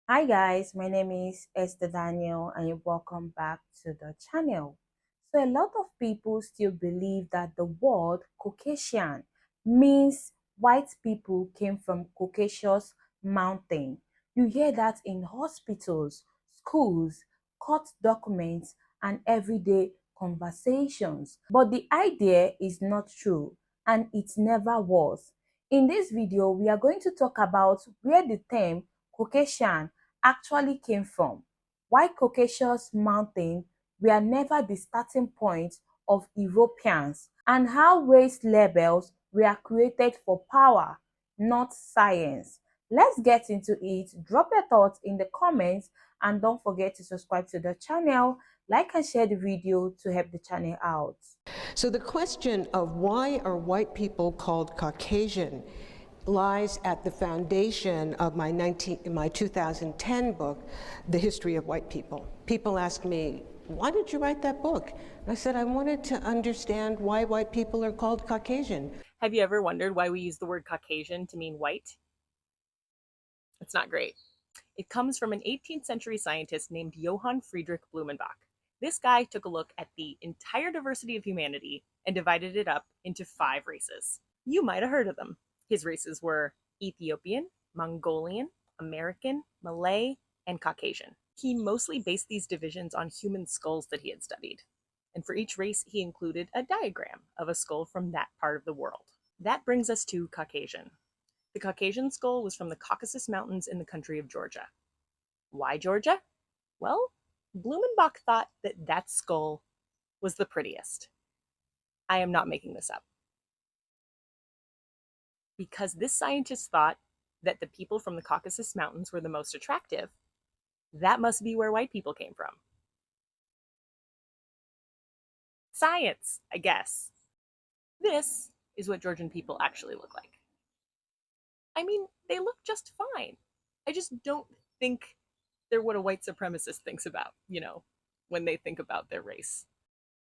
Hi guys, my name is Esther Daniel and you're welcome back to the channel. So a lot of people still believe that the word Caucasian means white people came from Caucasus Mountain. You hear that in hospitals, schools, court documents, and everyday conversations. But the idea is not true and it never was. In this video, we are going to talk about where the term Caucasian actually came from, why Caucasus Mountain were never the starting point of Europeans, and how race labels were created for power, not science. Let's get into it. Drop your thoughts in the comments and don't forget to subscribe to the channel, like and share the video to help the channel out. So the question of why are white people called Caucasian lies at the foundation of my 2010 book, The History of White People. People ask me, why did you write that book? And I said, I wanted to understand why white people are called Caucasian. Have you ever wondered why we use the word Caucasian to mean white? It's not great. It comes from an 18th century scientist named Johann Friedrich Blumenbach. This guy took a look at the entire diversity of humanity and divided it up into 5 races. You might have heard of them. His races were Ethiopian, Mongolian, American, Malay, and Caucasian. He mostly based these divisions on human skulls that he had studied. And for each race, he included a diagram of a skull from that part of the world. That brings us to Caucasian. The Caucasian skull was from the Caucasus Mountains in the country of Georgia. Why Georgia? Well, Blumenbach thought that that skull was the prettiest. I am not making this up. Because this scientist thought that the people from the Caucasus Mountains were the most attractive, that must be where white people came from. Science, I guess. This is what Georgian people actually look like. I mean, they look just fine. I just don't think they're what a white supremacist thinks about, when they think about their race.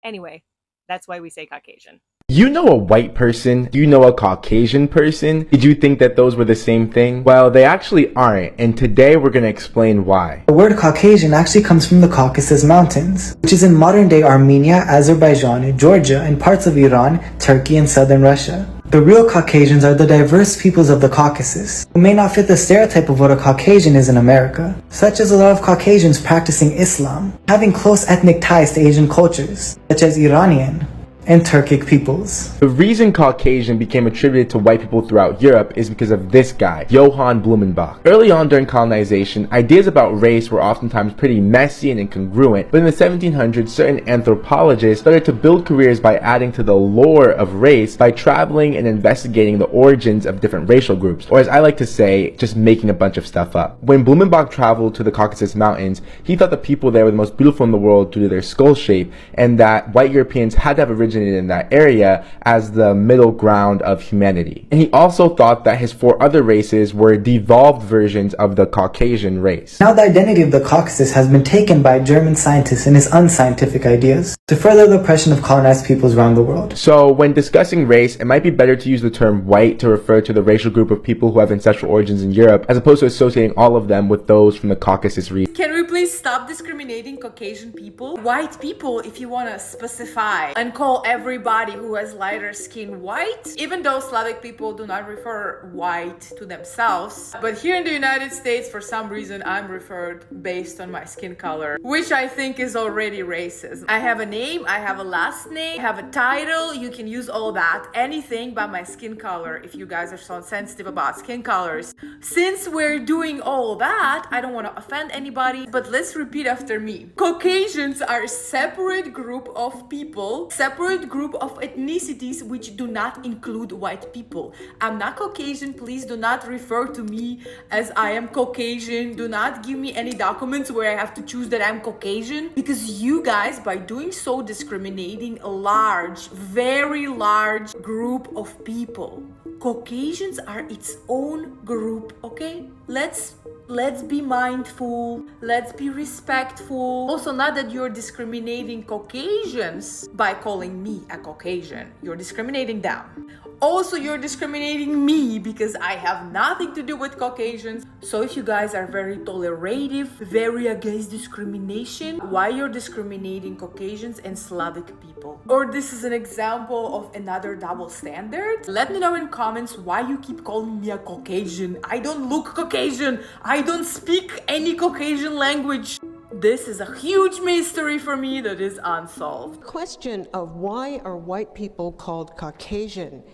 Anyway, that's why we say Caucasian. You know a white person? Do you know a Caucasian person? Did you think that those were the same thing? Well, they actually aren't, and today we're going to explain why. The word Caucasian actually comes from the Caucasus Mountains, which is in modern-day Armenia, Azerbaijan, Georgia, and parts of Iran, Turkey, and southern Russia. The real Caucasians are the diverse peoples of the Caucasus, who may not fit the stereotype of what a Caucasian is in America, such as a lot of Caucasians practicing Islam, having close ethnic ties to Asian cultures, such as Iranian and Turkic peoples. The reason Caucasian became attributed to white people throughout Europe is because of this guy, Johann Blumenbach. Early on during colonization, ideas about race were oftentimes pretty messy and incongruent, but in the 1700s, certain anthropologists started to build careers by adding to the lore of race by traveling and investigating the origins of different racial groups, or as I like to say, just making a bunch of stuff up. When Blumenbach traveled to the Caucasus Mountains, he thought the people there were the most beautiful in the world due to their skull shape, and that white Europeans had to have originated in that area as the middle ground of humanity. And he also thought that his 4 other races were devolved versions of the Caucasian race. Now the identity of the Caucasus has been taken by a German scientist and his unscientific ideas to further the oppression of colonized peoples around the world. So when discussing race, it might be better to use the term white to refer to the racial group of people who have ancestral origins in Europe, as opposed to associating all of them with those from the Caucasus region. Can we please stop discriminating Caucasian people? White people, if you want to specify and call everybody who has lighter skin white, even though Slavic people do not refer white to themselves. But here in the United States, for some reason, I'm referred based on my skin color, which I think is already racist. I have a name, I have a last name, I have a title, you can use all that, anything but my skin color if you guys are so sensitive about skin colors. Since we're doing all that, I don't want to offend anybody, but let's repeat after me. Caucasians are a separate group of people, separate group of ethnicities which do not include white people. I'm not Caucasian, please do not refer to me as I am Caucasian. Do not give me any documents where I have to choose that I'm Caucasian, because you guys, by doing so, discriminating a large, very large group of people. Caucasians are its own group, okay? Let's be mindful, let's be respectful. Also, not that you're discriminating Caucasians by calling me a Caucasian. You're discriminating them. Also, you're discriminating me because I have nothing to do with Caucasians. So if you guys are very tolerative, very against discrimination, why you're discriminating Caucasians and Slavic people? Or this is an example of another double standard? Let me know in comments why you keep calling me a Caucasian. I don't look Caucasian. I don't speak any Caucasian language. This is a huge mystery for me that is unsolved. The question of why are white people called Caucasian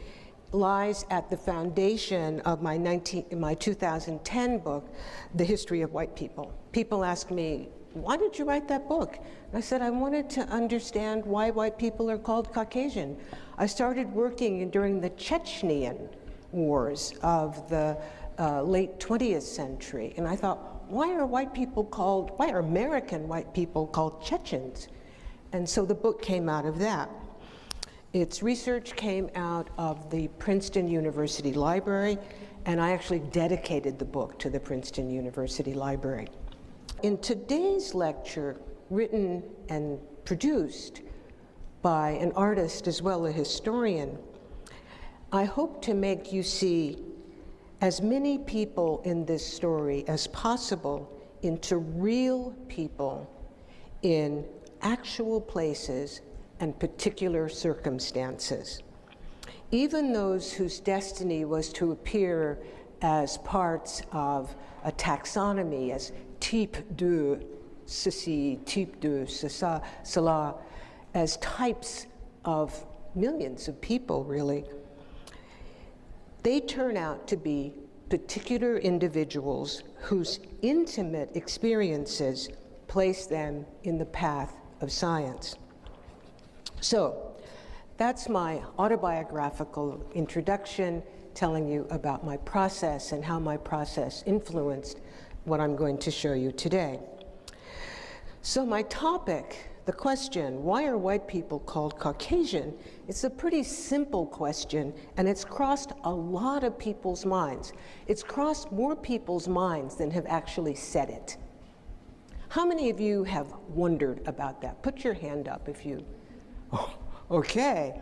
lies at the foundation of my 2010 book, The History of White People. People ask me, why did you write that book? And I said, I wanted to understand why white people are called Caucasian. I started working during the Chechenian wars of the late 20th century, and I thought, why are American white people called Chechens? And so the book came out of that. Its research came out of the Princeton University Library, and I actually dedicated the book to the Princeton University Library. In today's lecture, written and produced by an artist as well as a historian, I hope to make you see as many people in this story as possible into real people in actual places and particular circumstances. Even those whose destiny was to appear as parts of a taxonomy, as type de ceci, type de cela, as types of millions of people, really, they turn out to be particular individuals whose intimate experiences place them in the path of science. So that's my autobiographical introduction, telling you about my process and how my process influenced what I'm going to show you today. So my topic, the question, why are white people called Caucasian? It's a pretty simple question, and it's crossed a lot of people's minds. It's crossed more people's minds than have actually said it. How many of you have wondered about that? Put your hand up if you. Oh, okay.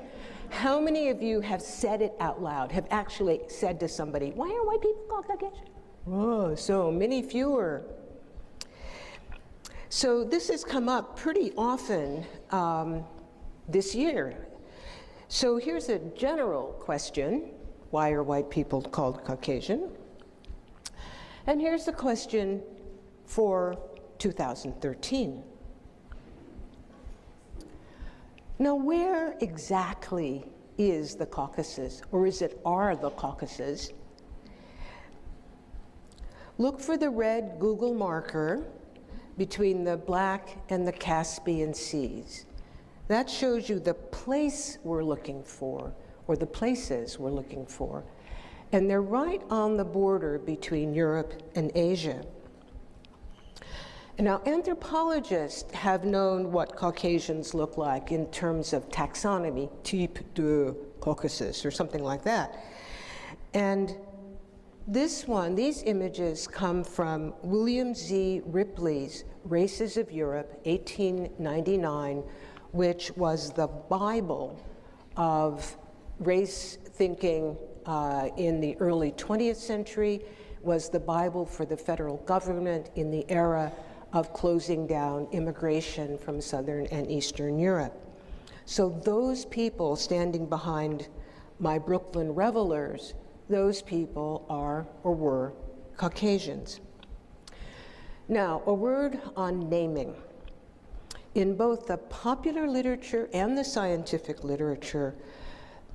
How many of you have said it out loud, have actually said to somebody, why are white people called Caucasian? Oh, so many fewer. So this has come up pretty often this year. So here's a general question, why are white people called Caucasian? And here's the question for 2013. Now, where exactly is the Caucasus, or are the Caucasus? Look for the red Google marker between the Black and the Caspian Seas. That shows you the place we're looking for, or the places we're looking for. And they're right on the border between Europe and Asia. Now, anthropologists have known what Caucasians look like in terms of taxonomy, type de Caucasus, or something like that. And these images come from William Z. Ripley's Races of Europe, 1899, which was the Bible of race thinking in the early 20th century, was the Bible for the federal government in the era of closing down immigration from Southern and Eastern Europe. So those people standing behind my Brooklyn revelers, those people are or were Caucasians. Now, a word on naming. In both the popular literature and the scientific literature,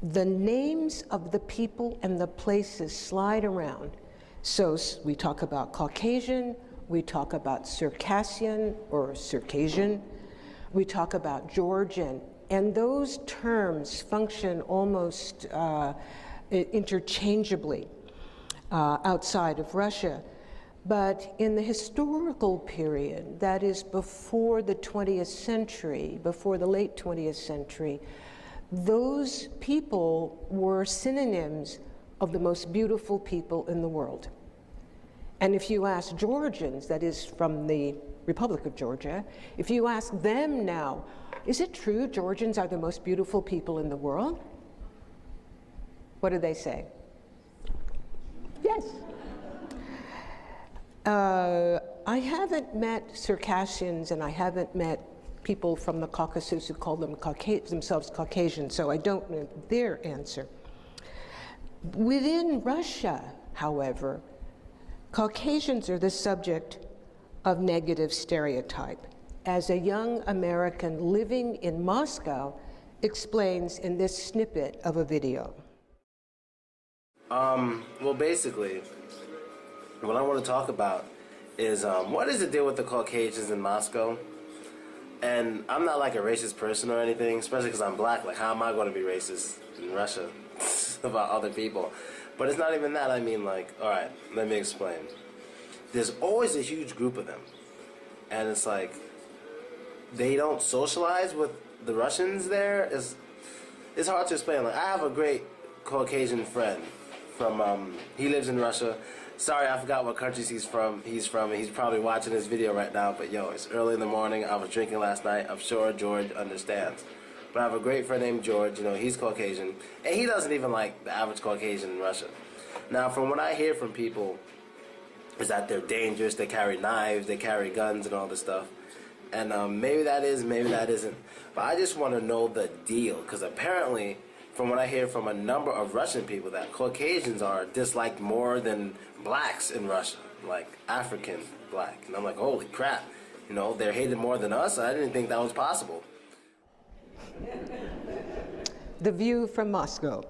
the names of the people and the places slide around. So we talk about Caucasian, we talk about Circassian or Circassian, we talk about Georgian, and those terms function almost interchangeably outside of Russia. But in the historical period, that is before the 20th century, before the late 20th century, those people were synonyms of the most beautiful people in the world. And if you ask Georgians, that is from the Republic of Georgia, if you ask them now, is it true Georgians are the most beautiful people in the world? What do they say? Yes. I haven't met Circassians and I haven't met people from the Caucasus who call themselves Caucasian, so I don't know their answer. Within Russia, however, Caucasians are the subject of negative stereotype, as a young American living in Moscow explains in this snippet of a video. Well, basically, what I want to talk about is what is the deal with the Caucasians in Moscow? And I'm not like a racist person or anything, especially because I'm black. Like, how am I going to be racist in Russia about other people? But it's not even that. I mean, like, all right, let me explain. There's always a huge group of them. And it's like, they don't socialize with the Russians there. It's hard to explain. Like, I have a great Caucasian friend from, he lives in Russia. Sorry, I forgot what countries he's from, and he's probably watching this video right now, but yo, it's early in the morning, I was drinking last night, I'm sure George understands. But I have a great friend named George, you know, he's Caucasian, and he doesn't even like the average Caucasian in Russia. Now, from what I hear from people, is that they're dangerous, they carry knives, they carry guns and all this stuff. And maybe that is, maybe that isn't. But I just want to know the deal, because apparently, from what I hear from a number of Russian people, that Caucasians are disliked more than blacks in Russia, like African black. And I'm like, holy crap, you know, they're hated more than us? I didn't think that was possible. The view from Moscow.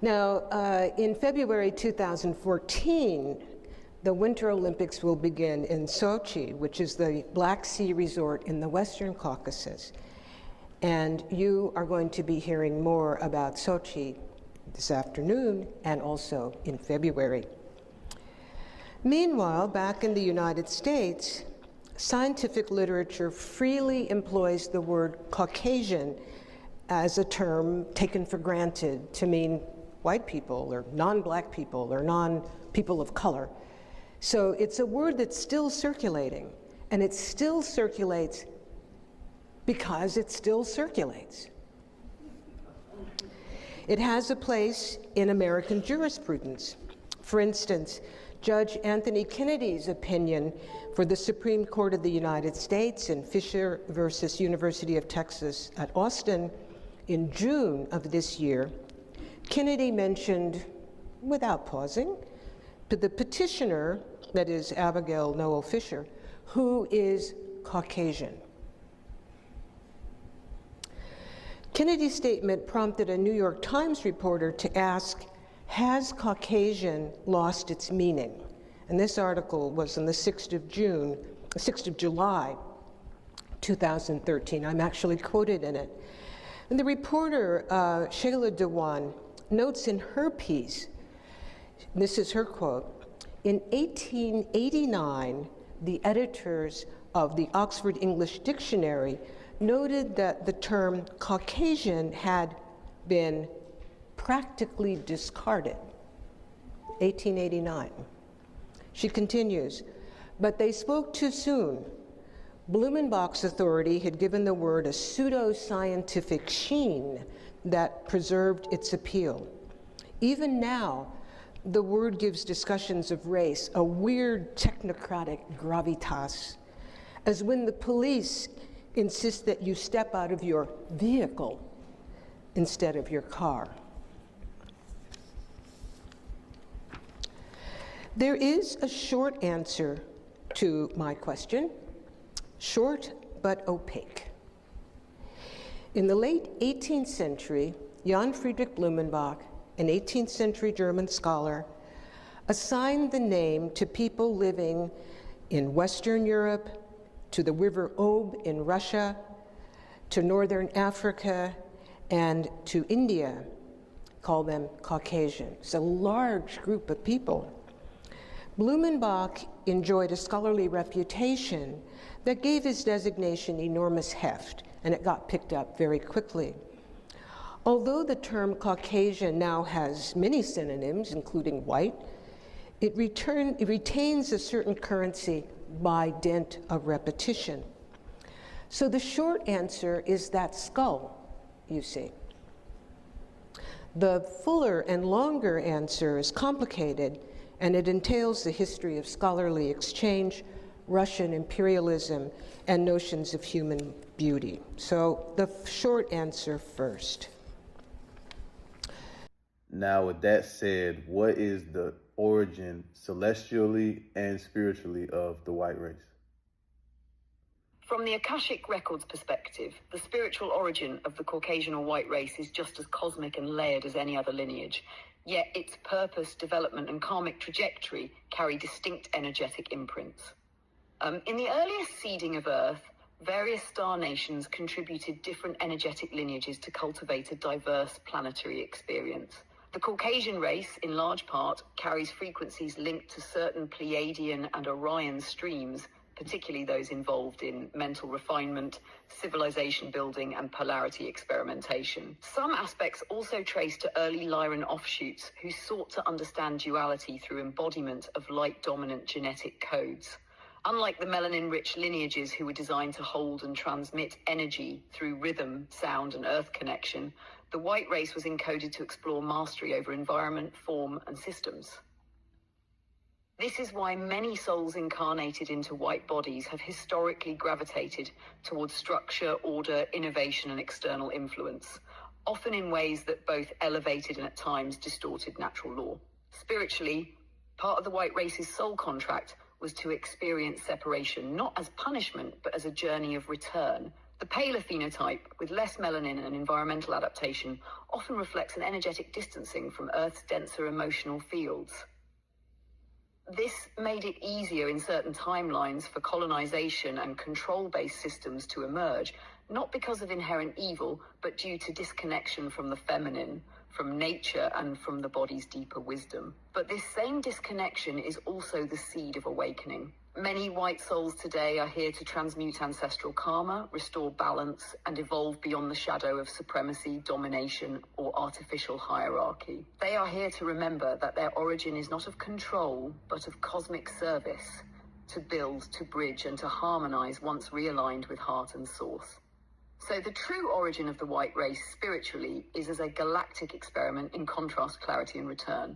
Now, in February 2014, the Winter Olympics will begin in Sochi, which is the Black Sea resort in the Western Caucasus. And you are going to be hearing more about Sochi this afternoon and also in February. Meanwhile, back in the United States, scientific literature freely employs the word Caucasian as a term taken for granted to mean white people or non-black people or non-people of color. So it's a word that's still circulating, and it still circulates because it still circulates. It has a place in American jurisprudence. For instance, Judge Anthony Kennedy's opinion for the Supreme Court of the United States in Fisher versus University of Texas at Austin in June of this year, Kennedy mentioned, without pausing, to the petitioner, that is Abigail Noel Fisher, who is Caucasian. Kennedy's statement prompted a New York Times reporter to ask, has Caucasian lost its meaning? And this article was on the 6th of July, 2013. I'm actually quoted in it. And the reporter, Shayla Dewan, notes in her piece, this is her quote, in 1889, the editors of the Oxford English Dictionary noted that the term Caucasian had been practically discarded. 1889. She continues, but they spoke too soon. Blumenbach's authority had given the word a pseudo-scientific sheen that preserved its appeal. Even now, the word gives discussions of race a weird technocratic gravitas, as when the police insist that you step out of your vehicle instead of your car. There is a short answer to my question, short but opaque. In the late 18th century, Jan Friedrich Blumenbach, an 18th century German scholar, assigned the name to people living in Western Europe, to the River Ob in Russia, to Northern Africa, and to India, call them Caucasian. It's a large group of people. Blumenbach enjoyed a scholarly reputation that gave his designation enormous heft, and it got picked up very quickly. Although the term Caucasian now has many synonyms, including white, it retains a certain currency by dint of repetition. So the short answer is that skull, you see. The fuller and longer answer is complicated, and it entails the history of scholarly exchange, Russian imperialism, and notions of human beauty. So the short answer first. Now, with that said, what is the origin celestially and spiritually of the white race? From the Akashic Records perspective, the spiritual origin of the Caucasian or white race is just as cosmic and layered as any other lineage, yet its purpose, development, and karmic trajectory carry distinct energetic imprints. In the earliest seeding of Earth, various star nations contributed different energetic lineages to cultivate a diverse planetary experience. The Caucasian race, in large part, carries frequencies linked to certain Pleiadian and Orion streams, particularly those involved in mental refinement, civilization building, and polarity experimentation. Some aspects also trace to early Lyran offshoots who sought to understand duality through embodiment of light-dominant genetic codes. Unlike the melanin-rich lineages who were designed to hold and transmit energy through rhythm, sound, and earth connection, the white race was encoded to explore mastery over environment, form, and systems. This is why many souls incarnated into white bodies have historically gravitated towards structure, order, innovation, and external influence, often in ways that both elevated and at times distorted natural law. Spiritually, part of the white race's soul contract was to experience separation, not as punishment, but as a journey of return. The paler phenotype, with less melanin and environmental adaptation, often reflects an energetic distancing from Earth's denser emotional fields. This made it easier in certain timelines for colonization and control-based systems to emerge, not because of inherent evil, but due to disconnection from the feminine, from nature, and from the body's deeper wisdom. But this same disconnection is also the seed of awakening. Many white souls today are here to transmute ancestral karma, restore balance, and evolve beyond the shadow of supremacy, domination, or artificial hierarchy. They are here to remember that their origin is not of control, but of cosmic service, to build, to bridge, and to harmonize once realigned with heart and source. So the true origin of the white race spiritually is as a galactic experiment in contrast, clarity, and return.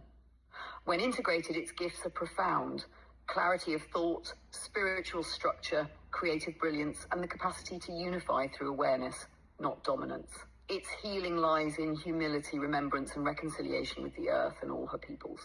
When integrated, its gifts are profound: clarity of thought, spiritual structure, creative brilliance, and the capacity to unify through awareness, not dominance. Its healing lies in humility, remembrance, and reconciliation with the earth and all her peoples.